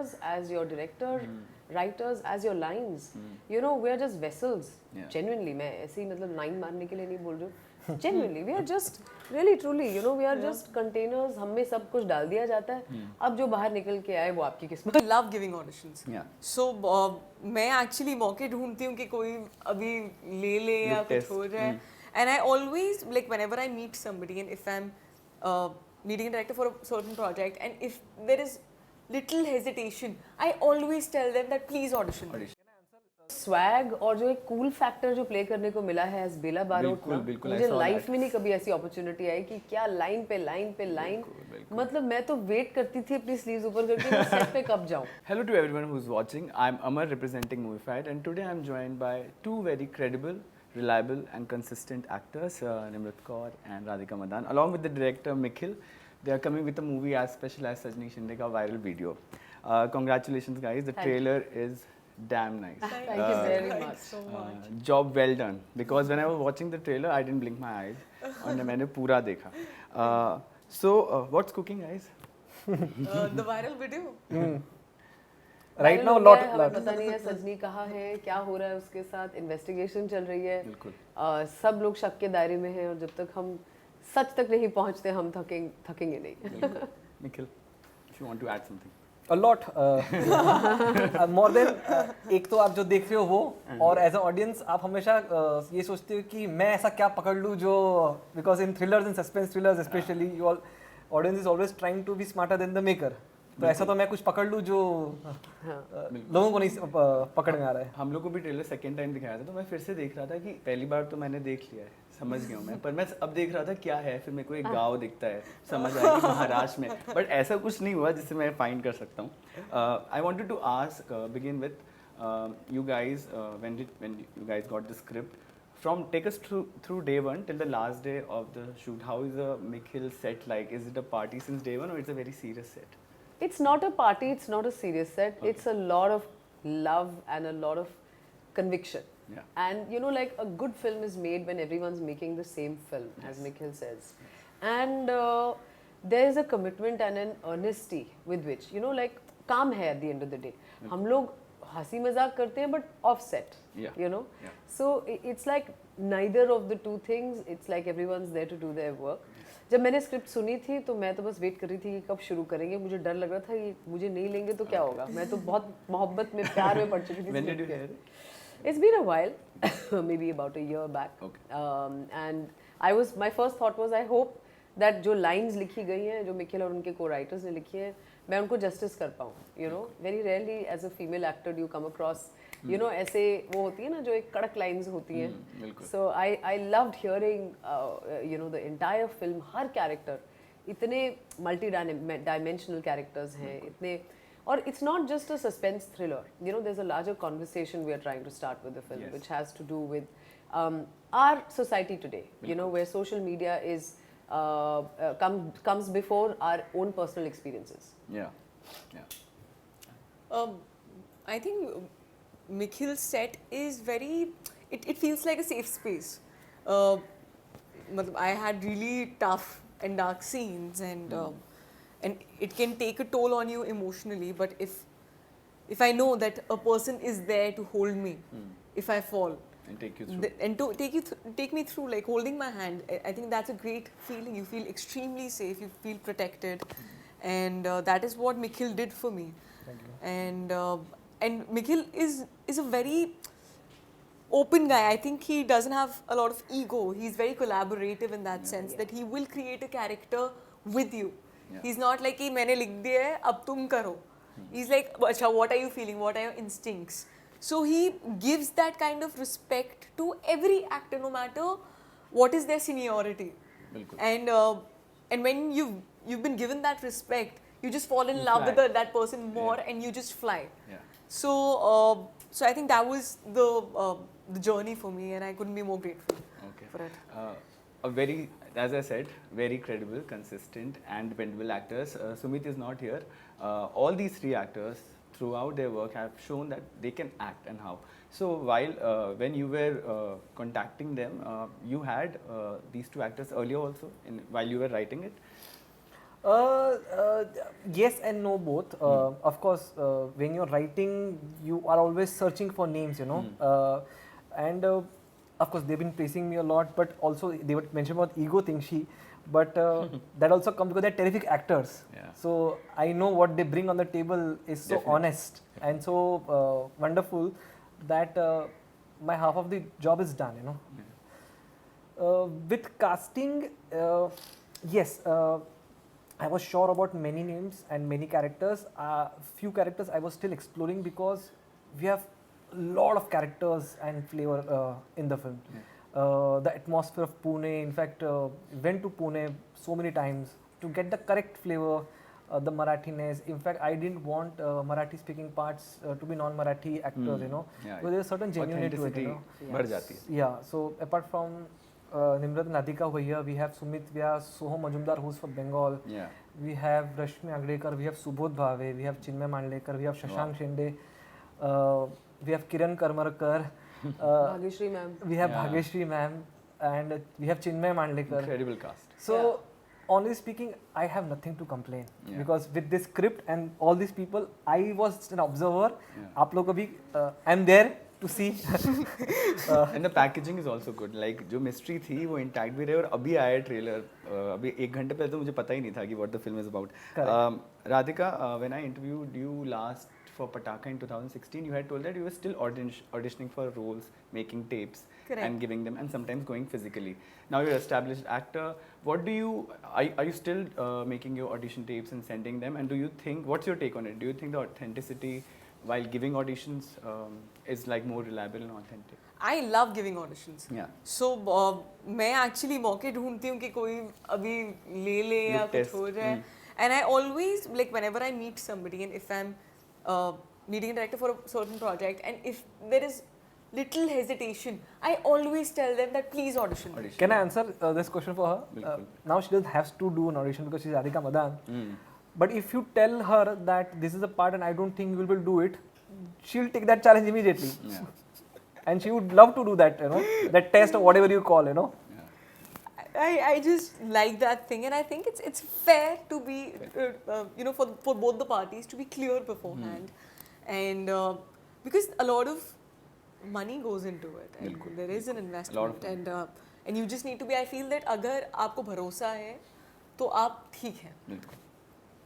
actors, as your director, writers, as your lines. You know, we are just vessels. Yeah. Genuinely, मैं ऐसे ही मतलब line मारने के लिए नहीं बोल रही हूँ. Genuinely, we are just really truly, you know, we are just containers. हम में सब कुछ डाल दिया जाता है. अब जो बाहर निकल के आए वो आपकी किस्मत. I love giving auditions. Yeah. So मैं actually मौके ढूंढती हूँ कि कोई अभी ले या Look कुछ test. हो जाए. And I always, like, whenever I meet somebody and if I'm needing a director for a certain project and if there is little hesitation, I always tell them that please audition. Swag और जो एक cool factor जो play करने को मिला है as बेला बारोट ना, बिल्कुल, मुझे I saw लाइफ that. में नहीं कभी ऐसी अपॉर्चुनिटी आई कि क्या लाइन पे लाइन मतलब मैं तो वेट करती थी अपनी स्लीव्स ऊपर करके मैं सेट पे कब जाऊं. Hello to everyone who's watching. I'm Amar representing Movified, and today I'm joined by two very credible, reliable, and consistent actors, Nimrat Kaur and Radhika Madan, along with the director Mikhil. They are coming with a movie as special as Sajni Shinde ka viral video. Congratulations, guys! The Thank you. trailer is damn nice. Thank you very Thanks much. so much. Job well done. Because when I was watching the trailer, I didn't blink my eyes. और मैंने पूरा देखा. So, what's cooking, guys? The viral video. Right Viral now, हो lot, गया है, lot. हमें पता नहीं है सजनी कहाँ है, क्या हो रहा है उसके साथ, इन्वेस्टिगेशन चल रही है. बिल्कुल. सब लोग शक के दायरे में हैं और जब तक हम सच तक नहीं पहुंचते हम थकेंगे नहीं. Nikhil, if you want to add something. A lot. More than एक तो आप जो देख रहे हो वो और एज अ ऑडियंस आप हमेशा ये सोचते हो कि मैं ऐसा क्या पकड़ लूँ जो because in thrillers and suspense thrillers specially you all audience is always trying to be smarter than the maker. तो ऐसा तो मैं कुछ पकड़ लूँ जो लोगों को नहीं पकड़ में आ रहा है. हम लोग को भी ट्रेलर सेकंड टाइम दिखाया था तो मैं फिर से देख रहा था कि पहली बार तो मैंने देख लिया है, समझ गया हूँ मैं, पर मैं अब देख रहा था क्या है, फिर मेरे को एक गांव दिखता है, समझ आया कि महाराष्ट्र में, बट ऐसा कुछ नहीं हुआ जिससे मैं फाइंड कर सकता हूँ. I wanted to ask begin with you guys when you guys got the script from take us through day one till the last day of the shoot. How is the Mikhil set like? Is it a party since day one or it's a very serious set? It's not a party, it's not a serious set. Okay. It's a lot of love and a lot of conviction. Yeah. And you know, like a good film is made when everyone's making the same film, as Mikhil says. And there is a commitment and an honesty with which, you know, like काम है at the end of the day. हम लोग हंसी मजाक करते हैं but offset. Yeah. You know. Yeah. So it's like neither of the two things. It's like everyone's there to do their work. जब मैंने स्क्रिप्ट सुनी थी तो मैं तो बस वेट कर रही थी कि कब शुरू करेंगे. मुझे डर लग रहा था कि मुझे नहीं लेंगे तो क्या होगा. मैं तो बहुत मोहब्बत में प्यार में पड़ चुकी थी. When did you hear it? It's been a while, maybe about a year back. Okay. And my first thought was I hope that जो lines लिखी गई हैं, जो मिखिल और उनके co-writers ने लिखी हैं, मैं उनको justice कर पाऊँ. You know, very rarely as a female actor do you come across, you know, ऐसे वो होती है ना जो एक कड़क lines होती हैं. बिल्कुल. So I loved hearing, you know, the entire film, her character, इतने multi-dimensional characters हैं, इतने, और it's not just a suspense thriller. You know, there's a larger conversation we are trying to start with the film, Yes. which has to do with our society today. You know, where social media is comes before our own personal experiences. Yeah. Yeah. I think Mikhil's set is very, it feels like a safe space. I had really tough and dark scenes and it can take a toll on you emotionally, but if I know that a person is there to hold me if I fall And take you through. and to take me through, like holding my hand, I think that's a great feeling. You feel extremely safe, you feel protected, and that is what Mikhil did for me. Thank you. And Mikhil is a very open guy. I think he doesn't have a lot of ego. He's very collaborative in that sense, that he will create a character with you. Yeah. He's not like कि मैंने लिख दिया है अब तुम करो. He's like, अच्छा, what are you feeling? What are your instincts? So he gives that kind of respect to every actor, no matter what is their seniority. बिल्कुल. And when you've been given that respect, you just fall in You love fly. with that person more, Yeah. and you just fly. Yeah. So I think that was the journey for me, and I couldn't be more grateful Okay. for it. A very, as I said, very credible, consistent, and dependable actors. Sumit is not here. All these three actors, throughout their work, have shown that they can act and how. So while when you were contacting them, you had these two actors earlier also, while you were writing it. Yes and no both. Of course, when you're writing, you are always searching for names, you know. And of course, they've been praising me a lot, but also they would mention about ego thing, but that also comes because they're terrific actors. Yeah. So I know what they bring on the table is so Definitely. honest and so wonderful that my half of the job is done, you know. With casting, yes, I was sure about many names and many characters. Few characters I was still exploring because we have a lot of characters and flavor in the film. The atmosphere of Pune, in fact, went to Pune so many times to get the correct flavor, the Marathiness. In fact, I didn't want Marathi speaking parts to be non-Marathi actors, you know. Yeah, So there's a certain genuinity to it, you Authenticity know. बढ़ जाती है. Yeah, so apart from Nimrat and Adhika over here, we have Sumit Vyas, Soham Majumdar, who's from Bengal. Yeah. We have Rashmi Agrekar, we have Subodh Bhave, we have Chinmay Mandlekar, we have Shashank Shende, we have Kiran Karmarkar, Bhageshri ma'am. we have Yeah. Bhageshri ma'am, and we have Chinmay Mandlekar. Incredible cast. So, honestly speaking, I have nothing to complain Yeah. because with this script and all these people, I was an observer. Yeah. आप लोग अभी I'm there to see. And the packaging is also good. Like जो mystery थी वो intact भी रहे और अभी आया trailer. अभी 1 घंटे पहले तो मुझे पता ही नहीं था कि what the film is about. Radhika, when I interviewed you last for Pataka in 2016, you had told that you were still auditioning for roles, making tapes, Correct. and giving them, and sometimes going physically. Now you're an established actor. What do you are you still making your audition tapes and sending them? And do you think what's your take on it? Do you think the authenticity while giving auditions is like more reliable and authentic? I love giving auditions. Yeah. So मैं actually मौके ढूंढती हूँ कि कोई अभी ले ले या Look कुछ test. हो जाए. And I always, like, whenever I meet somebody and if I'm meeting a director for a certain project and if there is little hesitation, I always tell them that please audition. Audition. Can I answer this question for her? Bilkul. Now she doesn't have to do an audition because she's Radhika Madan. But if you tell her that this is a part and I don't think you will be able to do it, she'll take that challenge immediately. Yeah. And she would love to do that, you know, that test or whatever you call, you know. I just like that thing, and I think it's fair to be, you know, for both the parties to be clear beforehand, and because a lot of money goes into it, and there is an investment, and you just need to be. I feel that अगर आपको भरोसा है, तो आप ठीक हैं.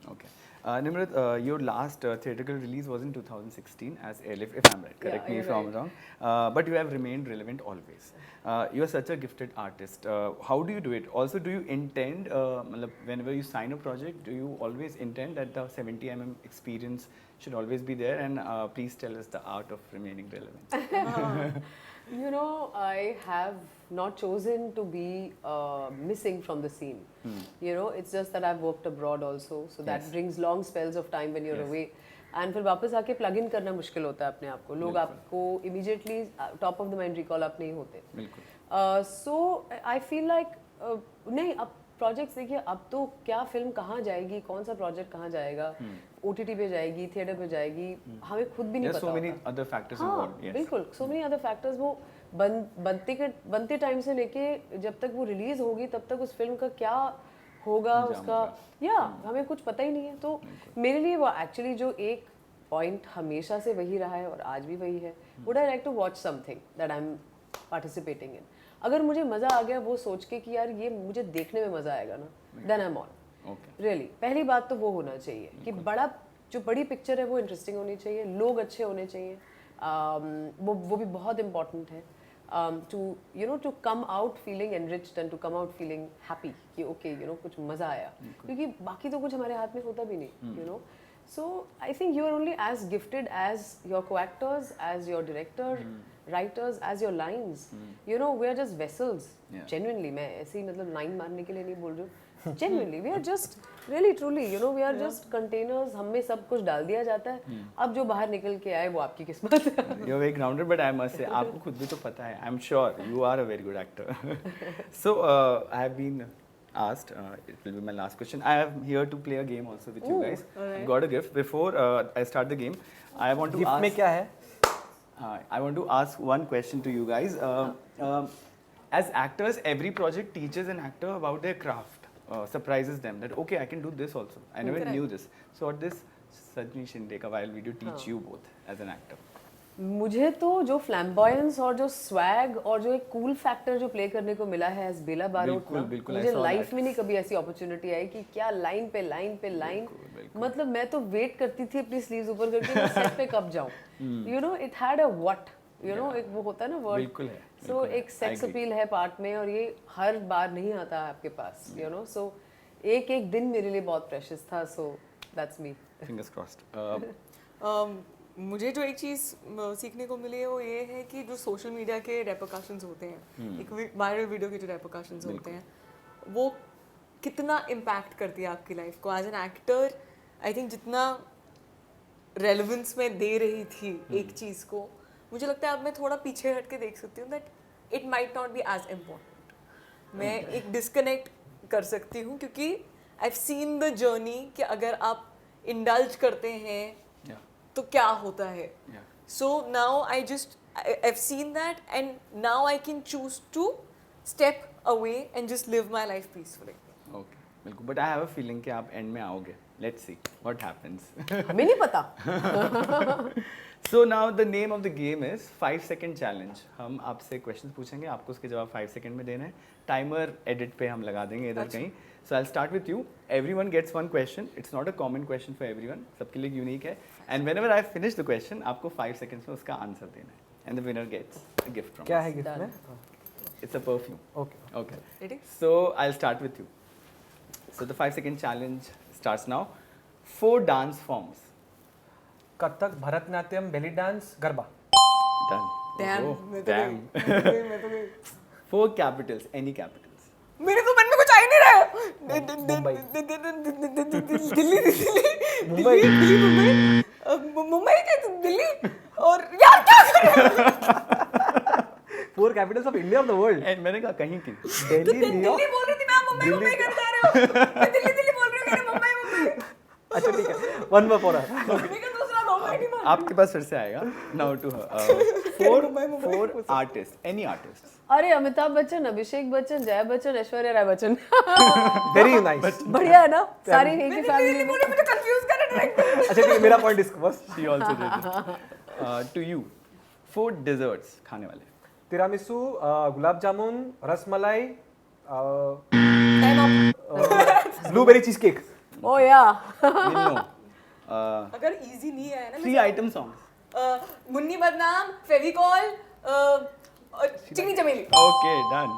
Okay. Nimrat, your last theatrical release was in 2016 as Airlift, if I'm right. Correct Yeah, me if you're I'm wrong. But you have remained relevant always. You are such a gifted artist. How do you do it? Also, do you intend, whenever you sign a project, do you always intend that the 70mm experience should always be there? And please tell us the art of remaining relevant. You know, I have not chosen to be missing from the scene. You know, it's just that I've worked abroad also, so that Yes. brings long spells of time when you're Yes. away. And फिर वापस आके plug in करना मुश्किल होता है अपने आप को. लोग बिल्कुल. आपको immediately top of the mind recall आप नहीं होते. बिल्कुल. So I feel like नहीं अब प्रोजेक्ट्स देखिए अब तो क्या फिल्म कहाँ जाएगी, कौन सा प्रोजेक्ट कहाँ जाएगा, OTT पे जाएगी, थिएटर पे जाएगी, हमें खुद भी नहीं There's पता so many होता. other factors हाँ, involved. Yes. बिल्कुल. So many other factors. वो बनते टाइम से लेके जब तक वो रिलीज होगी तब तक उस फिल्म का क्या होगा, अंजाम उसका होगा. हमें कुछ पता ही नहीं है. तो मेरे लिए वो एक्चुअली जो एक पॉइंट हमेशा से वही रहा है और आज भी वही है. Would I like to watch something that I am participating in. अगर मुझे मजा आ गया वो सोच के कि यार ये मुझे देखने में मजा आएगा ना, then I am on. Okay. Really पहली बात तो वो होना चाहिए कि जो बड़ी पिक्चर है वो इंटरेस्टिंग होनी चाहिए, लोग अच्छे होने चाहिए. वो भी बहुत इम्पोर्टेंट है. To you know to come out feeling enriched and to come out feeling happy कि okay you know कुछ मजा आया, क्योंकि बाकी तो कुछ हमारे हाथ में होता भी नहीं. You know, so I think you are only as gifted as your co-actors, as your director, writers, as your lines. You know, we are just vessels. Yeah. Genuinely, मैं ऐसे ही मतलब लाइन मारने के लिए नहीं बोल रही हूँ. Genuinely, we are just really truly, you know, we are just containers. हम में सब कुछ डाल दिया जाता है. अब जो बाहर निकल के आए वो आपकी किस्मत है. You're very grounded, but I must say, आपको खुद भी तो पता है. I'm sure you are a very good actor. So I have been asked. It will be my last question. I am here to play a game also with you Ooh, guys. alright. Got a gift. Before I start the game, I want to gift में ask. क्या है? I want to ask one question to you guys. As actors, every project teaches an actor about their craft. surprises them that okay, I can do this also. I never knew this. So what this Sajni Shinde ka viral video teach you both as an actor? मुझे तो जो फ्लैम्बॉयंस और जो swag और जो एक cool factor जो play करने को मिला है एज बेला बारोट बिल्कुल, बिल्कुल, I मुझे saw लाइफ that. में नहीं कभी ऐसी अपॉर्चुनिटी आई कि क्या लाइन पे लाइन मतलब मैं तो वेट करती थी अपनी स्लीव्स ऊपर करके मैं सेट पे कब जाऊं you know it had a what you know एक वो होता है ना वर्ड बिल्कुल है, सो बिल्कुल है, एक सेक्स I agree. अपील है पार्ट में और ये हर बार नहीं आता है आपके पास यू नो सो एक एक दिन मेरे लिए बहुत प्रेशियस था so that's me Fingers crossed. मुझे जो एक चीज़ सीखने को मिली है वो ये है कि जो सोशल मीडिया के रेपोकाशंस होते हैं एक वायरल वीडियो के जो रेपोकाशंस होते हैं वो कितना इम्पैक्ट करती है आपकी लाइफ को as an actor I think जितना रेलेवेंस मैं दे रही थी एक चीज़ को मुझे लगता है अब मैं थोड़ा पीछे हट के देख सकती हूँ that it might not be as important मैं एक डिस्कनेक्ट कर सकती हूँ क्योंकि I have seen the journey कि अगर आप इंडल्ज करते हैं Yeah. तो क्या होता है Yeah. So now I just I have seen that and now I can choose to step away and just live my life peacefully Okay. बिल्कुल. But I have a feeling कि आप end में आओगे. Let's see what happens. हमें नहीं पता So now the name of the game is 5-second challenge. हम आपसे questions पूछेंगे, आपको उसके जवाब 5 सेकंड में देना है. टाइमर एडिट पे हम लगा देंगे इधर कहीं. So I'll start with you. Everyone gets one question. It's not a common question for everyone. सबके लिए यूनिक है. And whenever I finish the question, आपको 5 seconds में उसका आंसर देना है. And the winner gets a gift from क्या us. है गिफ्ट Done. में? It's a perfume. Okay. Okay. Ready? So I'll start with you. So the 5-second challenge starts now. 4 dance forms. Kathak, Bharatanatyam, belly dance, garba. Done. Damn, Oh, मैं तो damn. गई, मैं तो गई. 4 capitals. Any capitals. मेरे तो मन में कुछ आ ही नहीं रहा मुंबई. दिल्ली मुंबई. मुंबई क्या दिल्ली और यार क्या कर रहे हो 4 Capitals of India of the world. And मैंने कहा कहीं की. दिल्ली, न्यूयॉर्क. दिल्ली बोल रही थी मैं मुंबई मुंबई कर जा रहे हो मैं दिल्ली बोल रही हूँ कह रहे मुंबई मुंबई अच्छा ठीक है. 1 more for her. मैं क्या दूसरा मुंबई नहीं मान आपके पास फिर से आएगा. Now to her. 4 artists. Any artists. अरे अमिताभ बच्चन अभिषेक बच्चन जया बच्चन ऐश्वर्या राय बच्चन वेरी नाइस. बढ़िया है ना सारी एक ही दिल्ली फैमिली बोल रही मुझे कंफ्यूज कर रहे डायरेक्टर अच्छा ठीक है मेरा पॉइंट इसको बस. She also did it. To you. 4 desserts खाने वाले. Tiramisu, gulab jamun, rasmalai, time up blueberry cheesecake. Oh yeah We'll know. अगर इजी नहीं है ना 3 item songs. मुन्नी बदनाम फेविकॉल चिकनी चमेली Okay, done.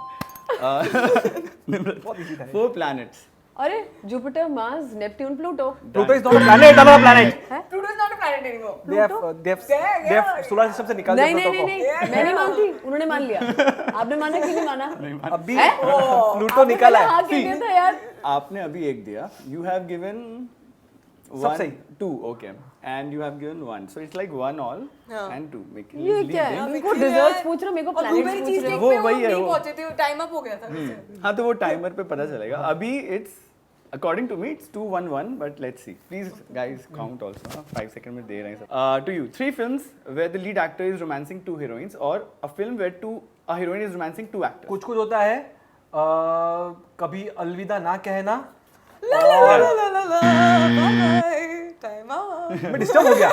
बहुत इजी था. 4 planets. अरे Jupiter Mars Neptune Pluto Pluto is not a planet, another planet. Pluto is not a planet anymore they have solar system से निकाल नहीं दिया नहीं नहीं प्लूटो नहीं मैं नहीं मानती उन्होंने मान लिया आपने माना कि नहीं माना को. अभी हैं? प्लूटो आपने निकाला पहले है. हाँ कह दिया था यार आपने अभी एक दिया. You have given सब सही. 2. Okay. And you have given 1. So it's like 1 all हाँ. and 2. Make ये leave क्या them. है इनको डिजर्ट्स पूछ रहे हो मेरे को और ब्लूबेरी प्लैनेट्स चीज पूछ रहे केक हो वो पे वही है, नहीं वो. पहुंचे थे टाइम अप हो गया था वैसे हाँ तो वो टाइमर पे पता चलेगा. अभी it's according to me it's 2-1-1 but let's see. Please guys count also. हाँ, 5 सेकंड में दे रहे हैं सब. To you, 3 films where the lead actor is romancing 2 heroines or a film where a heroine is romancing 2 actors. कुछ कुछ होता है. कभी अलविदा ना कहना. ला ला ला ला ला ला बाय टाइम अप मैं डिस्टर्ब हो गया.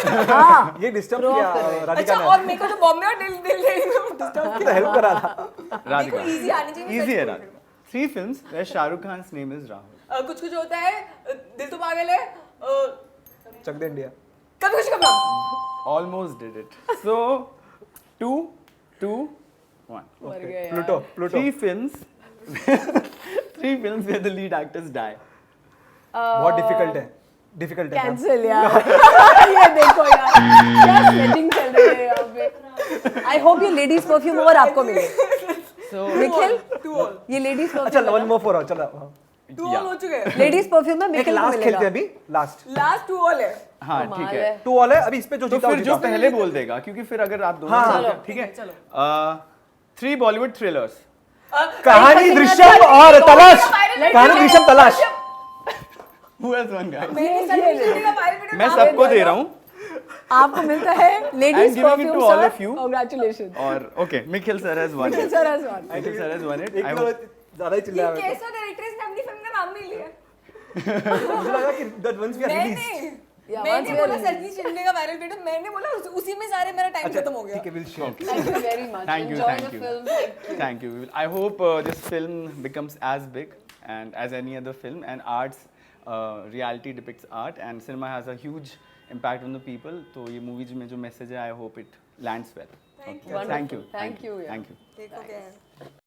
ये डिस्टर्ब किया राधिका अच्छा ने. और मेरे को तो बॉम्बे और दिल्ली डिस्टर्ब तो हेल्प करा था. Radhika. देखो easy आनी चाहिए, मैं Easy सच है बोल Radhika. 3 films where Shah Rukh Khan's name is Rahul. कुछ कुछ होता है दिल तो पागल है चक दे इंडिया. कभी खुशी कभी गम Almost did it. So 2, 2, 1. मर गए यार Pluto Pluto. 3 films. 3 films where the lead actors die. बहुत डिफिकल्ट है. डिफिकल्ट है. कैंसिल यार ये देखो यार क्या स्वेटिंग चल रही है यहाँ पे आई होप ये लेडीज परफ्यूम और आपको मिले So निखिल टू ऑल ये लेडीज अच्छा परफ्यूम 1 more for her. चलो. टू ऑल हो चुके हैं लेडीज परफ्यूम में एक निखिल को लास्ट खेलते हैं मिलेगा अभी. लास्ट लास्ट टू ऑल है हाँ कमाल ठीक है. 2 ऑल है. अभी इस पे जो तो जीता वो फिर जो जीता. पहले बोल देगा क्योंकि फिर अगर आप दोनों हाँ, बोलते चलो, हैं, ठीक ठीक है, है. 3 Bollywood thrillers. कहानी कहानी दृश्यम और तलाश. कहानी दृश्यम तलाश. Who has one guy? मैं मैं सबको दे रहा हूँ. आपको मिलता है I'm ladies giving it perfume to all sir of you. Congratulation और okay, Nikhil sir has won Nikhil it. Sir has one Nikhil sir has won it. एक I बार hope ज्यादा ही चिल्लाया मैं केसो डायरेक्टर्स ने अपनी फिल्म का नाम नहीं लिया तो। मुझे लगा कि that once we are released मैंने Yeah, once मैंने we are बोला released. सरजी चिल्ले का वायरल वीडियो मैंने बोला उसी में सारे मेरा टाइम खत्म हो गया ठीक है will share Thank you very much. Thank you, Enjoy thank the you. film. Thank you. Thank you. I hope this film becomes as big and as any other film, and arts, reality depicts art, and cinema has a huge impact on the people. तो ये movie में जो message है, I hope it lands well. Thank Okay. Wonderful. Thank you. Thank you, yeah. Thank you. देखो क्या है